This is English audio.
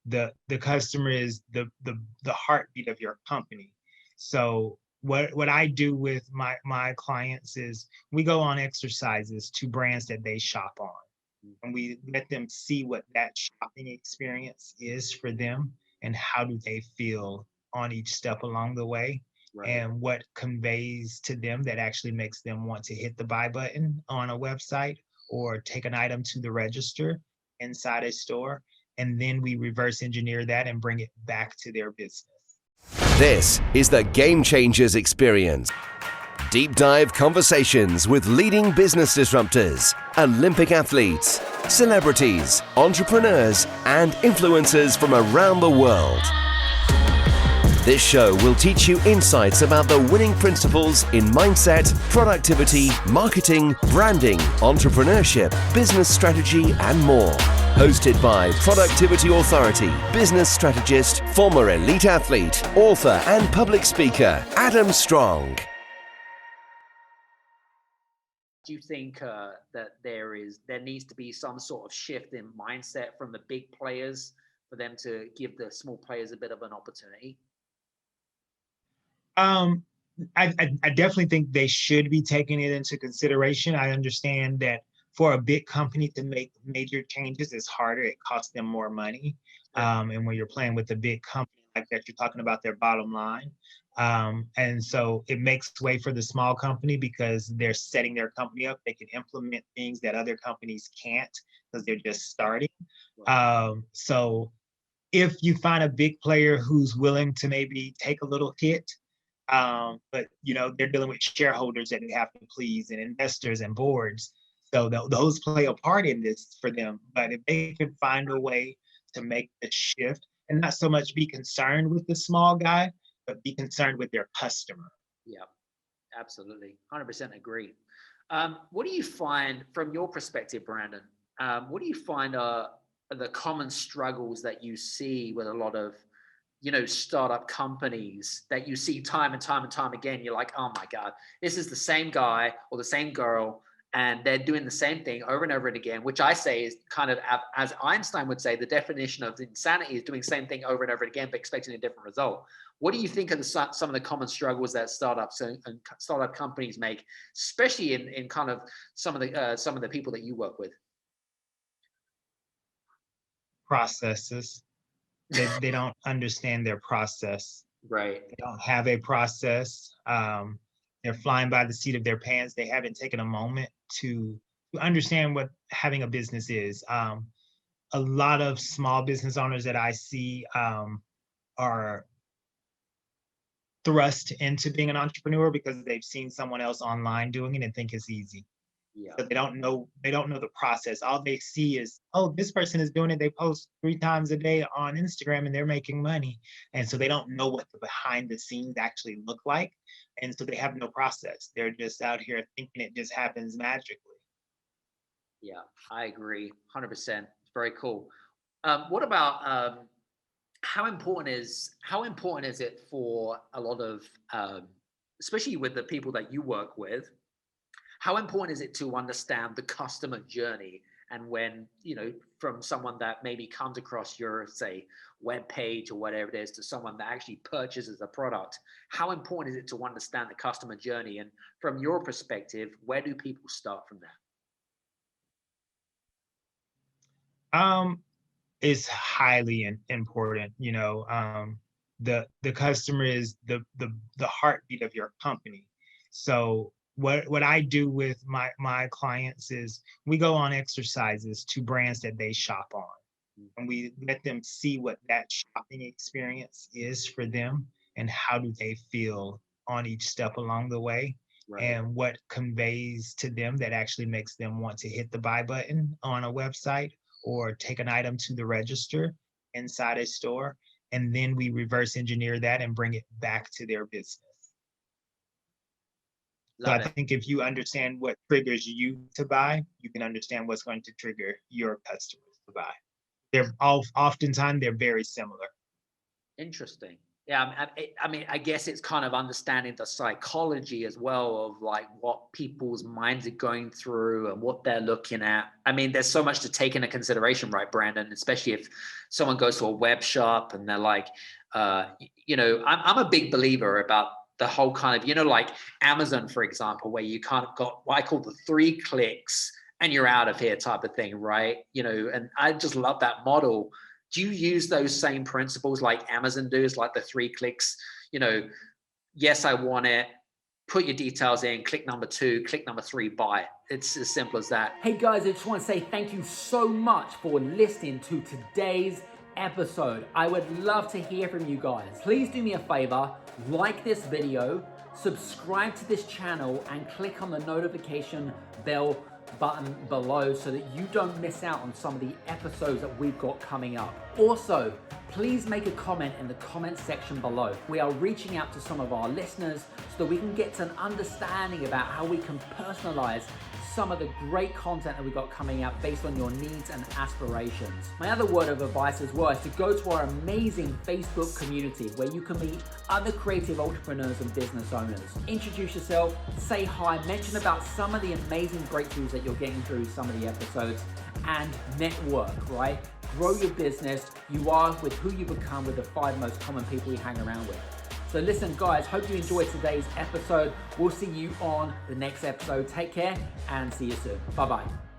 the customer is the heartbeat of your company. So what I do with my clients is we go on exercises to brands that they shop on, and we let them see what that shopping experience is for them and how do they feel on each step along the way, Right. and what conveys to them that actually makes them want to hit the buy button on a website or take an item to the register inside a store. And then we reverse engineer that and bring it back to their business. This is the Game Changers Experience. Deep dive conversations with leading business disruptors, Olympic athletes, celebrities, entrepreneurs, and influencers from around the world. This show will teach you insights about the winning principles in mindset, productivity, marketing, branding, entrepreneurship, business strategy, and more. Hosted by productivity authority, business strategist, former elite athlete, author, and public speaker, Adam Strong. Do you think that there needs to be some sort of shift in mindset from the big players for them to give the small players a bit of an opportunity? I definitely think they should be taking it into consideration. I understand that for a big company to make major changes is harder. It costs them more money. And when you're playing with a big company like that, you're talking about their bottom line. And so it makes way for the small company because they're setting their company up. They can implement things that other companies can't because they're just starting. So if you find a big player who's willing to maybe take a little hit, but they're dealing with shareholders that they have to please and investors and boards. So those play a part in this for them. But if they can find a way to make the shift and not so much be concerned with the small guy, but be concerned with their customer. Yeah, absolutely. 100% agree. What do you find from your perspective, Branden? What do you find are the common struggles that you see with a lot of startup companies that you see time and time and time again? You're like, oh my God, this is the same guy or the same girl, and they're doing the same thing over and over and again, which I say is kind of, as Einstein would say, the definition of insanity is doing the same thing over and over again, but expecting a different result. What do you think of some of the common struggles that startups and startup companies make, especially in kind of some of the people that you work with? Processes. They don't understand their process. Right. They don't have a process. They're flying by the seat of their pants. They haven't taken a moment to understand what having a business is. A lot of small business owners that I see are thrust into being an entrepreneur because they've seen someone else online doing it and think it's easy. Yeah. But they don't know the process. All they see is, oh, this person is doing it. They post 3 times a day on Instagram and they're making money. And so they don't know what the behind the scenes actually look like. And so they have no process. They're just out here thinking it just happens magically. Yeah, I agree 100%. It's very cool. What about how important is it for a lot of especially with the people that you work with, how important is it to understand the customer journey? And when, from someone that maybe comes across your, say, web page or whatever it is to someone that actually purchases a product, how important is it to understand the customer journey? And from your perspective, where do people start from there? Is highly important. The customer is the heartbeat of your company. So what I do with my clients is we go on exercises to brands that they shop on, and we let them see what that shopping experience is for them and how do they feel on each step along the way. Right. And what conveys to them that actually makes them want to hit the buy button on a website or take an item to the register inside a store. And then we reverse engineer that and bring it back to their business. So I think if you understand what triggers you to buy, you can understand what's going to trigger your customers to buy. Oftentimes they're very similar. Interesting. Yeah, I mean, I guess it's kind of understanding the psychology as well of like what people's minds are going through and what they're looking at. I mean, there's so much to take into consideration, right, Branden? Especially if someone goes to a web shop and they're like, I'm a big believer about the whole kind of, like Amazon, for example, where you kind of got what I call the 3 clicks and you're out of here type of thing, right? And I just love that model. Do you use those same principles like Amazon does, like the 3 clicks? Yes, I want it. Put your details in, click number 2, click number 3, buy. It's as simple as that. Hey guys, I just want to say thank you so much for listening to today's episode. I would love to hear from you guys. Please do me a favor, like this video, subscribe to this channel, and click on the notification bell button below so that you don't miss out on some of the episodes that we've got coming up. Also, please make a comment in the comment section below. We are reaching out to some of our listeners so that we can get to an understanding about how we can personalize some of the great content that we've got coming out based on your needs and aspirations. My other word of advice as well is to go to our amazing Facebook community where you can meet other creative entrepreneurs and business owners. Introduce yourself, say hi, mention about some of the amazing breakthroughs that you're getting through some of the episodes, and network, right? Grow your business. You are with who you become with the 5 most common people you hang around with. So listen, guys, hope you enjoyed today's episode. We'll see you on the next episode. Take care and see you soon. Bye-bye.